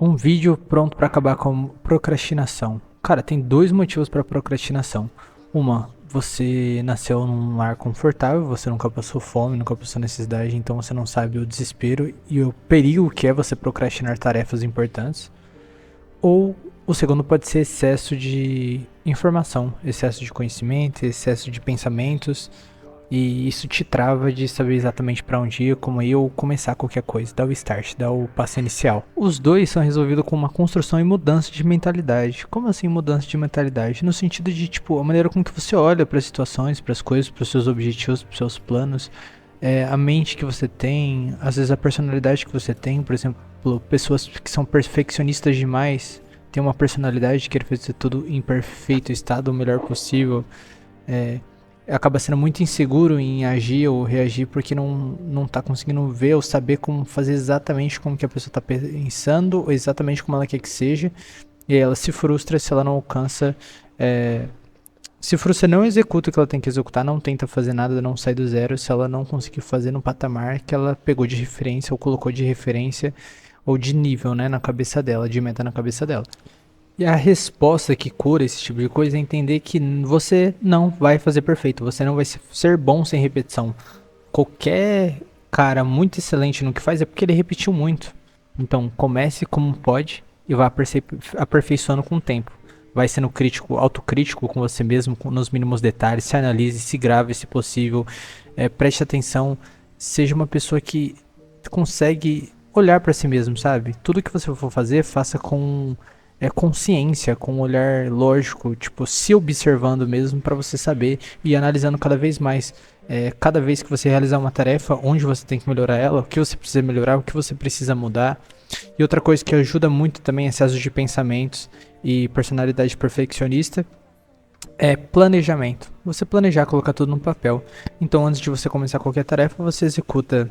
Um vídeo pronto para acabar com procrastinação. Cara, tem dois motivos para procrastinação. Uma, você nasceu num lar confortável, você nunca passou fome, nunca passou necessidade, então você não sabe o desespero e o perigo que é você procrastinar tarefas importantes. Ou o segundo pode ser excesso de informação, excesso de conhecimento, excesso de pensamentos. E isso te trava de saber exatamente para onde ir, como ir ou começar qualquer coisa, dar o start, dar o passo inicial. Os dois são resolvidos com uma construção e mudança de mentalidade. Como assim mudança de mentalidade? No sentido de, tipo, a maneira com que você olha para as situações, para as coisas, para os seus objetivos, para os seus planos, a mente que você tem, às vezes a personalidade que você tem, por exemplo, pessoas que são perfeccionistas demais, têm uma personalidade de querer fazer tudo em perfeito estado, o melhor possível, acaba sendo muito inseguro em agir ou reagir porque não tá conseguindo ver ou saber como fazer exatamente como que a pessoa tá pensando ou exatamente como ela quer que seja. E aí ela se frustra se ela não alcança. Se frustra, não executa o que ela tem que executar, não tenta fazer nada, não sai do zero. Se ela não conseguir fazer no patamar que ela pegou de referência ou colocou de referência ou de nível, né, na cabeça dela, de meta na cabeça dela. E a resposta que cura esse tipo de coisa é entender que você não vai fazer perfeito, você não vai ser bom sem repetição. Qualquer cara muito excelente no que faz é porque ele repetiu muito. Então comece como pode e vá aperfeiçoando com o tempo. Vai sendo crítico, autocrítico com você mesmo, nos mínimos detalhes, se analise, se grave se possível, preste atenção, seja uma pessoa que consegue olhar para si mesmo, sabe? Tudo que você for fazer, faça com consciência, com um olhar lógico, tipo, se observando mesmo para você saber e analisando cada vez mais. Cada vez que você realizar uma tarefa, onde você tem que melhorar ela, o que você precisa melhorar, o que você precisa mudar. E outra coisa que ajuda muito também é excesso de pensamentos e personalidade perfeccionista é planejamento. Você planejar, colocar tudo no papel. Então, antes de você começar qualquer tarefa, você executa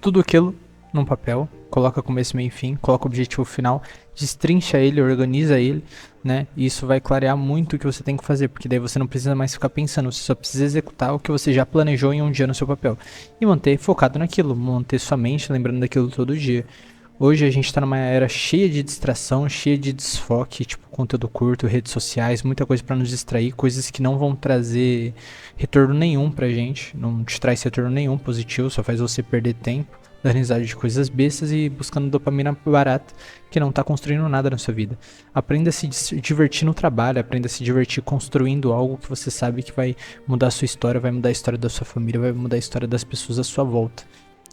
tudo aquilo num papel, coloca começo, meio e fim, coloca o objetivo final, destrincha ele, organiza ele, né? E isso vai clarear muito o que você tem que fazer, porque daí você não precisa mais ficar pensando, você só precisa executar o que você já planejou em um dia no seu papel. E manter focado naquilo, manter sua mente lembrando daquilo todo dia. Hoje a gente tá numa era cheia de distração, cheia de desfoque, tipo conteúdo curto, redes sociais, muita coisa para nos distrair, coisas que não vão trazer retorno nenhum pra gente, não te traz retorno nenhum positivo, só faz você perder tempo, dando risada de coisas bestas e buscando dopamina barata, que não tá construindo nada na sua vida. Aprenda a se divertir no trabalho, aprenda a se divertir construindo algo que você sabe que vai mudar a sua história, vai mudar a história da sua família, vai mudar a história das pessoas à sua volta.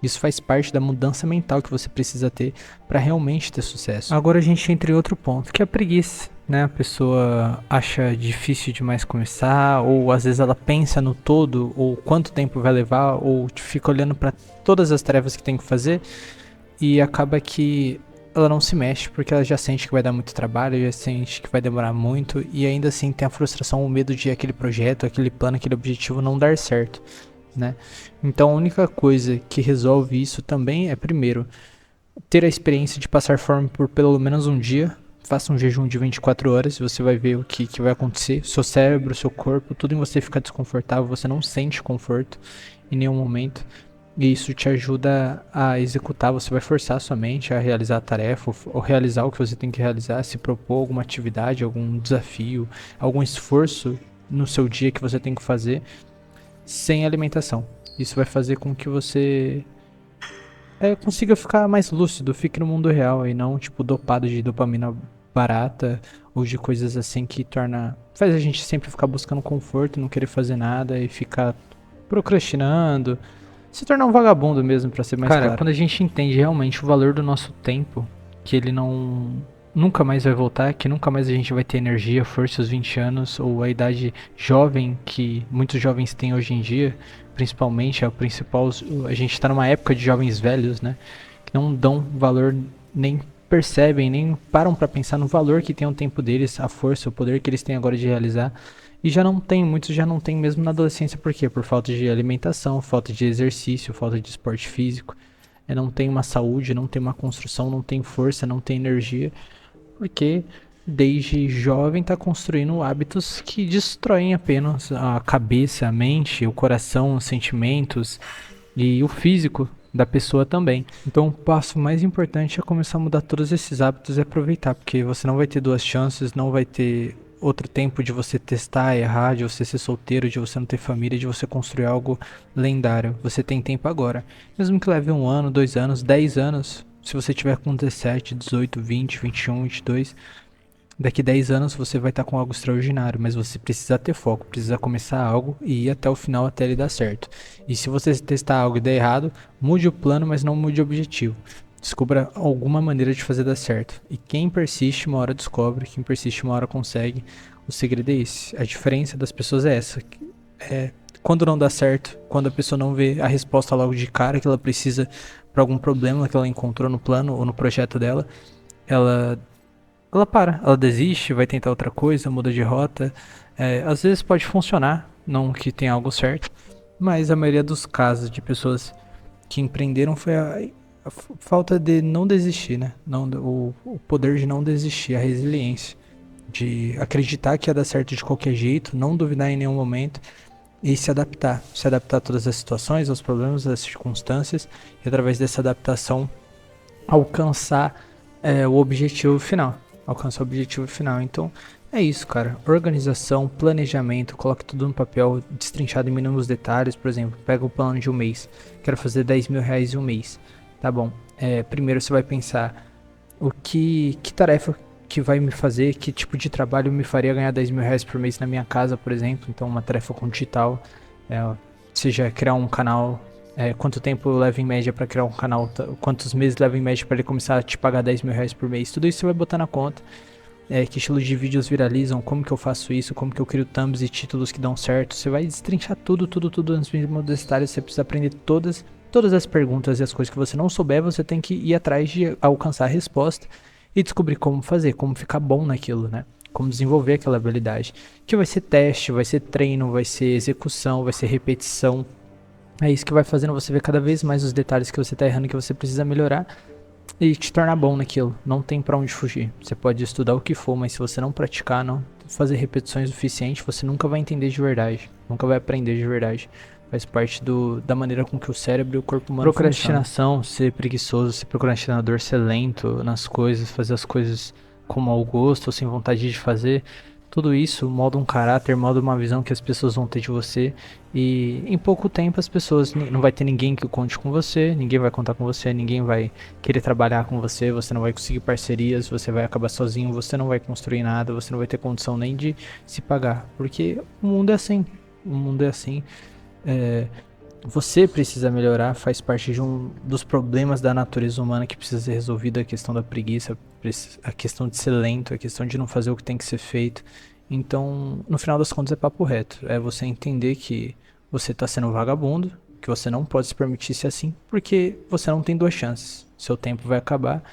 Isso faz parte da mudança mental que você precisa ter para realmente ter sucesso. Agora a gente entra em outro ponto, que é a preguiça, né? A pessoa acha difícil demais começar, ou às vezes ela pensa no todo, ou quanto tempo vai levar, ou fica olhando para todas as tarefas que tem que fazer e acaba que ela não se mexe porque ela já sente que vai dar muito trabalho, já sente que vai demorar muito e ainda assim tem a frustração, o medo de aquele projeto, aquele plano, aquele objetivo não dar certo. Né? Então a única coisa que resolve isso também é, primeiro, ter a experiência de passar fome por pelo menos um dia. Faça um jejum de 24 horas e você vai ver o que vai acontecer. Seu cérebro, seu corpo, tudo em você fica desconfortável, você não sente conforto em nenhum momento. E isso te ajuda a executar, você vai forçar a sua mente a realizar a tarefa ou realizar o que você tem que realizar, se propor alguma atividade, algum desafio, algum esforço no seu dia que você tem que fazer sem alimentação. Isso vai fazer com que você consiga ficar mais lúcido, fique no mundo real e não tipo dopado de dopamina barata ou de coisas assim que faz a gente sempre ficar buscando conforto, não querer fazer nada e ficar procrastinando, se tornar um vagabundo mesmo, pra ser mais claro. Cara, quando a gente entende realmente o valor do nosso tempo, que ele nunca mais vai voltar, que nunca mais a gente vai ter energia, força aos 20 anos, ou a idade jovem que muitos jovens têm hoje em dia, principalmente, a gente tá numa época de jovens velhos, né, que não dão valor, nem percebem, nem param pra pensar no valor que tem o tempo deles, a força, o poder que eles têm agora de realizar, e muitos já não tem mesmo na adolescência, por quê? Por falta de alimentação, falta de exercício, falta de esporte físico, não tem uma saúde, não tem uma construção, não tem força, não tem energia, porque desde jovem está construindo hábitos que destroem apenas a cabeça, a mente, o coração, os sentimentos e o físico da pessoa também. Então o passo mais importante é começar a mudar todos esses hábitos e aproveitar, porque você não vai ter duas chances, não vai ter outro tempo de você testar, errar, de você ser solteiro, de você não ter família, de você construir algo lendário. Você tem tempo agora. Mesmo que leve 1 ano, 2 anos, 10 anos, se você tiver com 17, 18, 20, 21, 22, daqui 10 anos você vai estar com algo extraordinário, mas você precisa ter foco, precisa começar algo e ir até o final até ele dar certo. E se você testar algo e der errado, mude o plano, mas não mude o objetivo. Descubra alguma maneira de fazer dar certo. E quem persiste, uma hora descobre, quem persiste, uma hora consegue. O segredo é esse. A diferença das pessoas é essa. É quando não dá certo, quando a pessoa não vê a resposta logo de cara que ela precisa para algum problema que ela encontrou no plano ou no projeto dela, ela para, ela desiste, vai tentar outra coisa, muda de rota. Às vezes pode funcionar, não que tenha algo certo, mas a maioria dos casos de pessoas que empreenderam foi a falta de não desistir, né? Não, o poder de não desistir, a resiliência, de acreditar que ia dar certo de qualquer jeito, não duvidar em nenhum momento e se adaptar a todas as situações, aos problemas, às circunstâncias e através dessa adaptação alcançar o objetivo final. Então, é isso, cara. Organização, planejamento, coloque tudo no papel, destrinchado em mínimos detalhes. Por exemplo, pega o plano de um mês. Quero fazer 10 mil reais em um mês. Tá bom. Primeiro você vai pensar que tarefa que vai me fazer, que tipo de trabalho me faria ganhar 10 mil reais por mês na minha casa, por exemplo. Então, uma tarefa com digital, seja criar um canal. Quanto tempo leva em média para criar um canal, quantos meses leva em média para ele começar a te pagar 10 mil reais por mês, tudo isso você vai botar na conta, que estilo de vídeos viralizam, como que eu faço isso, como que eu crio thumbs e títulos que dão certo, você vai destrinchar tudo nos mínimos detalhes, você precisa aprender todas as perguntas e as coisas que você não souber, você tem que ir atrás de alcançar a resposta e descobrir como fazer, como ficar bom naquilo, né? Como desenvolver aquela habilidade, que vai ser teste, vai ser treino, vai ser execução, vai ser repetição. É isso que vai fazendo você ver cada vez mais os detalhes que você tá errando, que você precisa melhorar e te tornar bom naquilo. Não tem pra onde fugir. Você pode estudar o que for, mas se você não praticar, não fazer repetições o suficiente, você nunca vai entender de verdade. Nunca vai aprender de verdade. Faz parte da maneira com que o cérebro e o corpo humano Procrastinação, ser preguiçoso, ser procrastinador, ser lento nas coisas, fazer as coisas com mau gosto ou sem vontade de fazer. Tudo isso molda um caráter, molda uma visão que as pessoas vão ter de você. E em pouco tempo as pessoas, não vai ter ninguém que conte com você, ninguém vai contar com você, ninguém vai querer trabalhar com você, você não vai conseguir parcerias, você vai acabar sozinho, você não vai construir nada, você não vai ter condição nem de se pagar. Porque o mundo é assim, você precisa melhorar, faz parte de dos problemas da natureza humana que precisa ser resolvido, a questão da preguiça, a questão de ser lento, a questão de não fazer o que tem que ser feito. Então, no final das contas é papo reto, é você entender que você está sendo vagabundo, que você não pode se permitir ser assim, porque você não tem duas chances, seu tempo vai acabar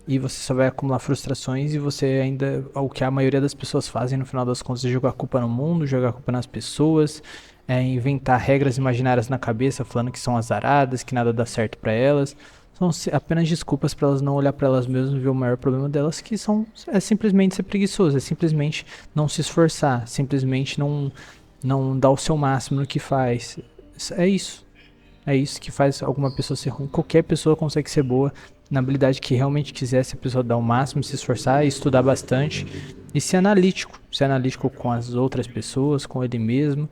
e você só vai acumular frustrações e você ainda, o que a maioria das pessoas fazem no final das contas é jogar a culpa no mundo, jogar a culpa nas pessoas, inventar regras imaginárias na cabeça, falando que são azaradas, que nada dá certo pra elas. São apenas desculpas pra elas não olhar pra elas mesmas e ver o maior problema delas, que é simplesmente ser preguiçoso, é simplesmente não se esforçar, simplesmente não dar o seu máximo no que faz. É isso. É isso que faz alguma pessoa ser ruim. Qualquer pessoa consegue ser boa na habilidade que realmente quiser, se a pessoa dar o máximo, se esforçar, estudar bastante e ser analítico com as outras pessoas, com ele mesmo.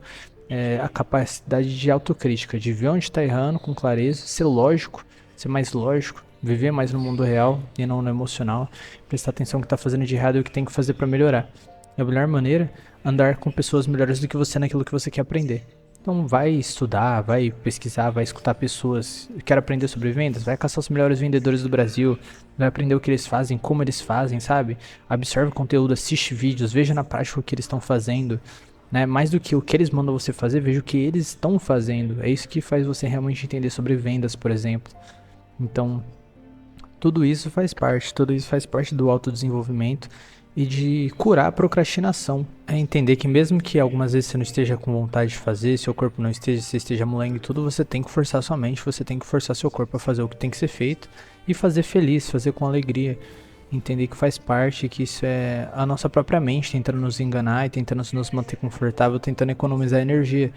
A capacidade de autocrítica, de ver onde está errando com clareza, ser lógico, ser mais lógico, viver mais no mundo real e não no emocional, prestar atenção no que está fazendo de errado e o que tem que fazer para melhorar. E a melhor maneira, andar com pessoas melhores do que você naquilo que você quer aprender. Então vai estudar, vai pesquisar, vai escutar pessoas, quer aprender sobre vendas, vai caçar os melhores vendedores do Brasil, vai aprender o que eles fazem, como eles fazem, sabe? Absorve o conteúdo, assiste vídeos, veja na prática o que eles estão fazendo. Né? Mais do que o que eles mandam você fazer, veja o que eles estão fazendo. É isso que faz você realmente entender sobre vendas, por exemplo. Então, tudo isso faz parte do autodesenvolvimento e de curar a procrastinação. É entender que mesmo que algumas vezes você não esteja com vontade de fazer, seu corpo não esteja, você esteja molengo e tudo, você tem que forçar sua mente, você tem que forçar seu corpo a fazer o que tem que ser feito e fazer feliz, fazer com alegria. Entender que faz parte, que isso é a nossa própria mente tentando nos enganar e tentando nos manter confortável, tentando economizar energia.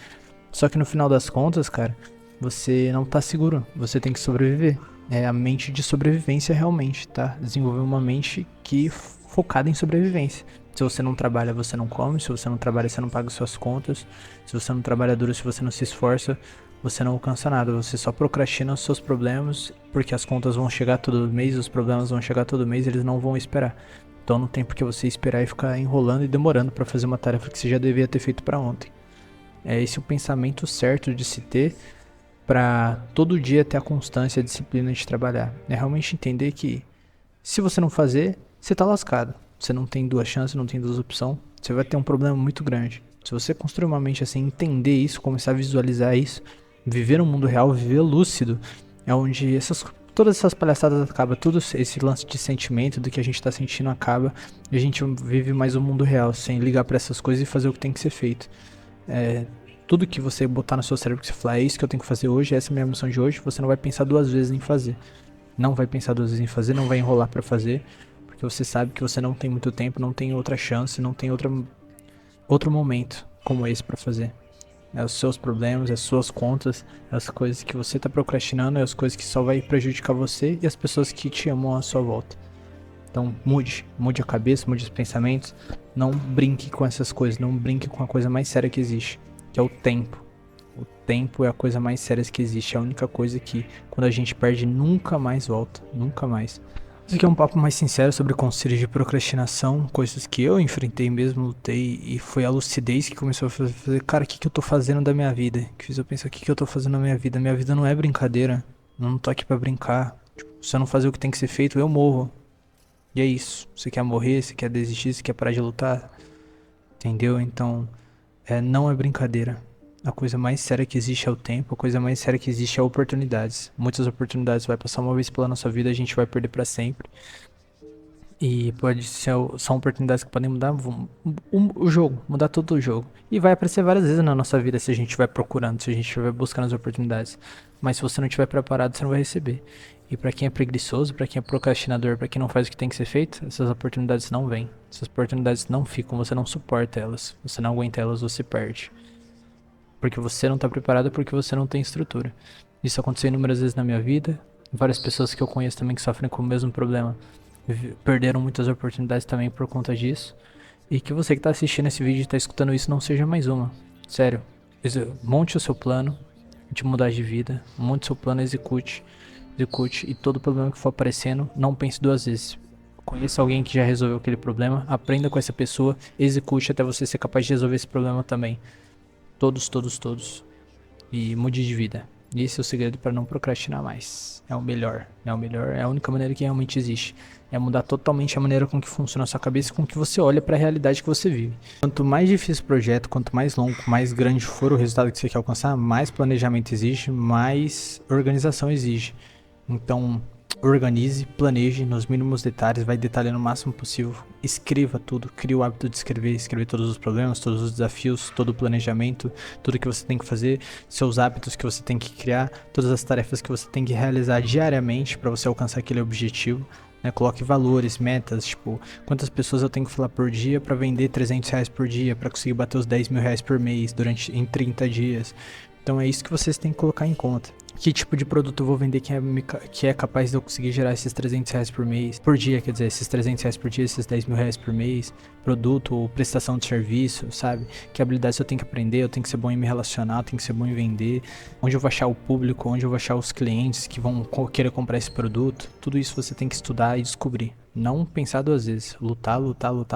Só que no final das contas, cara, você não tá seguro, você tem que sobreviver. É a mente de sobrevivência realmente, tá? Desenvolver uma mente que focada em sobrevivência. Se você não trabalha, você não come. Se você não trabalha, você não paga suas contas. Se você não trabalha duro, se você não se esforça, você não alcança nada. Você só procrastina os seus problemas, porque as contas vão chegar todo mês, os problemas vão chegar todo mês, eles não vão esperar. Então não tem por que você esperar e ficar enrolando e demorando pra fazer uma tarefa que você já devia ter feito pra ontem. É esse o pensamento certo de se ter pra todo dia ter a constância e a disciplina de trabalhar. É realmente entender que se você não fazer, você tá lascado. Você não tem duas chances, não tem duas opções. Você vai ter um problema muito grande. Se você construir uma mente assim, entender isso, começar a visualizar isso, viver no mundo real, viver lúcido, é onde todas essas palhaçadas acabam, todo esse lance de sentimento do que a gente tá sentindo acaba, e a gente vive mais o mundo real, sem ligar pra essas coisas e fazer o que tem que ser feito. Tudo que você botar no seu cérebro, que você falar, é isso que eu tenho que fazer hoje, essa é a minha missão de hoje, você não vai pensar duas vezes em fazer. Não vai pensar duas vezes em fazer, não vai enrolar pra fazer, porque você sabe que você não tem muito tempo, não tem outra chance, não tem outro momento como esse pra fazer. É os seus problemas, as suas contas, as coisas que você tá procrastinando, é as coisas que só vai prejudicar você e as pessoas que te amam à sua volta. Então mude a cabeça, mude os pensamentos, não brinque com essas coisas, não brinque com a coisa mais séria que existe, que é o tempo. O tempo é a coisa mais séria que existe, é a única coisa que quando a gente perde nunca mais volta, nunca mais. Isso aqui é um papo mais sincero sobre conselhos de procrastinação, coisas que eu enfrentei mesmo, lutei, e foi a lucidez que começou a fazer, cara, o que eu tô fazendo da minha vida? Que fez eu pensar, o que eu tô fazendo da minha vida? Minha vida não é brincadeira, eu não tô aqui pra brincar. Tipo, se eu não fazer o que tem que ser feito, eu morro. E é isso, você quer morrer, você quer desistir, você quer parar de lutar, entendeu? Então, não é brincadeira. A coisa mais séria que existe é o tempo, a coisa mais séria que existe é oportunidades. Muitas oportunidades vai passar uma vez pela nossa vida, a gente vai perder pra sempre. E pode ser, são oportunidades que podem mudar o jogo, mudar todo o jogo. E vai aparecer várias vezes na nossa vida se a gente estiver procurando, se a gente estiver buscando as oportunidades. Mas se você não estiver preparado, você não vai receber. E pra quem é preguiçoso, pra quem é procrastinador, pra quem não faz o que tem que ser feito, essas oportunidades não vêm. Essas oportunidades não ficam, você não suporta elas. Você não aguenta elas, você perde. Porque você não tá preparado, porque você não tem estrutura. Isso aconteceu inúmeras vezes na minha vida. Várias pessoas que eu conheço também que sofrem com o mesmo problema perderam muitas oportunidades também por conta disso. E que você que tá assistindo esse vídeo e tá escutando isso não seja mais uma. Sério. Monte o seu plano de mudar de vida. Monte o seu plano, execute. Execute. E todo problema que for aparecendo, não pense duas vezes. Conheça alguém que já resolveu aquele problema. Aprenda com essa pessoa. Execute até você ser capaz de resolver esse problema também. Todos. E mude de vida. Esse é o segredo para não procrastinar mais. É o melhor. É a única maneira que realmente existe. É mudar totalmente a maneira com que funciona a sua cabeça e com que você olha para a realidade que você vive. Quanto mais difícil o projeto, quanto mais longo, mais grande for o resultado que você quer alcançar, mais planejamento exige, mais organização exige. Então, organize, planeje nos mínimos detalhes, vai detalhando o máximo possível, escreva tudo, crie o hábito de escrever todos os problemas, todos os desafios, todo o planejamento, tudo que você tem que fazer, seus hábitos que você tem que criar, todas as tarefas que você tem que realizar diariamente para você alcançar aquele objetivo. Coloque valores, metas, tipo, quantas pessoas eu tenho que falar por dia para vender R$300 por dia, para conseguir bater os R$10.000 por mês em 30 dias. Então é isso que vocês têm que colocar em conta. Que tipo de produto eu vou vender que é capaz de eu conseguir gerar esses R$300 por mês, por dia, quer dizer, esses R$300 por dia, esses R$10.000 por mês, produto ou prestação de serviço, sabe? Que habilidades eu tenho que aprender, eu tenho que ser bom em me relacionar, eu tenho que ser bom em vender, onde eu vou achar o público, onde eu vou achar os clientes que vão querer comprar esse produto, tudo isso você tem que estudar e descobrir. Não pensar duas vezes, lutar,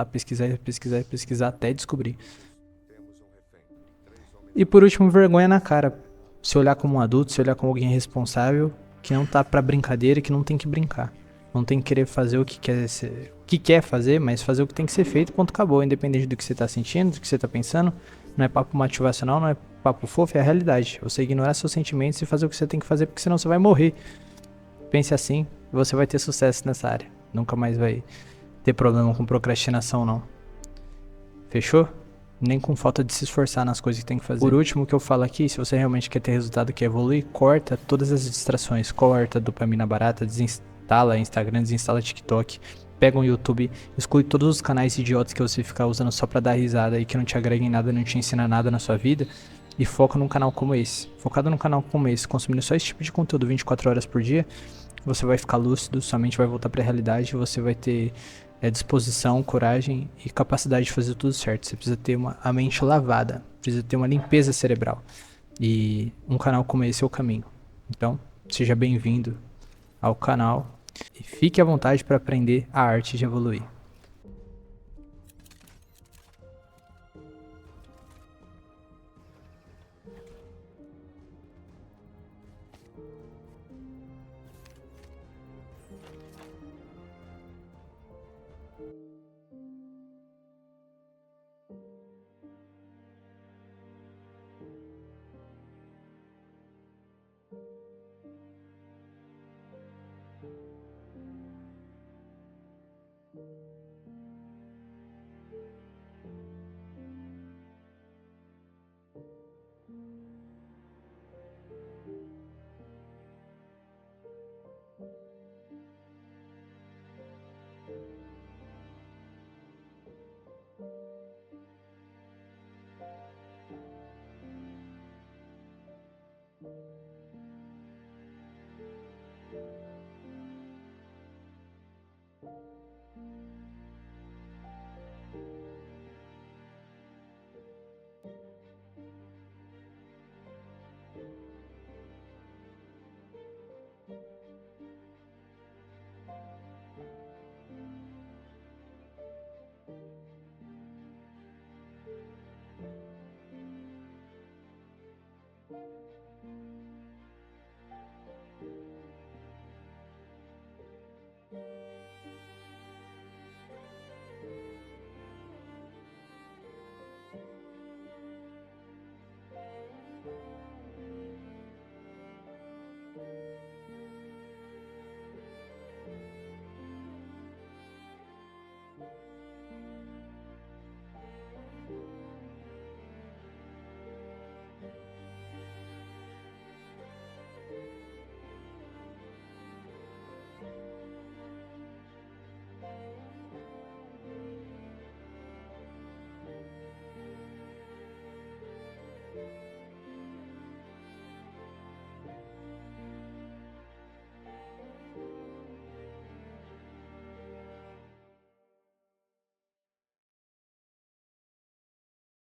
pesquisar até descobrir. E por último, vergonha na cara. Se olhar como um adulto, se olhar como alguém responsável, que não tá pra brincadeira e que não tem que brincar. Não tem que querer fazer o que quer fazer, mas fazer o que tem que ser feito, ponto, acabou. Independente do que você tá sentindo, do que você tá pensando. Não é papo motivacional, não é papo fofo, é a realidade. Você ignorar seus sentimentos e fazer o que você tem que fazer, porque senão você vai morrer. Pense assim, e você vai ter sucesso nessa área. Nunca mais vai ter problema com procrastinação, não. Fechou? Nem com falta de se esforçar nas coisas que tem que fazer. Por último, o que eu falo aqui, se você realmente quer ter resultado, quer evoluir, corta todas as distrações, corta dopamina barata, desinstala Instagram, desinstala TikTok, pega um YouTube, exclui todos os canais idiotas que você fica usando só pra dar risada e que não te agregam em nada, não te ensina nada na sua vida, e foca num canal como esse. Focado num canal como esse, consumindo só esse tipo de conteúdo 24 horas por dia, você vai ficar lúcido, sua mente vai voltar para a realidade, você vai ter disposição, coragem e capacidade de fazer tudo certo. Você precisa ter a mente lavada, precisa ter uma limpeza cerebral. E um canal como esse é o caminho. Então, seja bem-vindo ao canal e fique à vontade para aprender a arte de evoluir.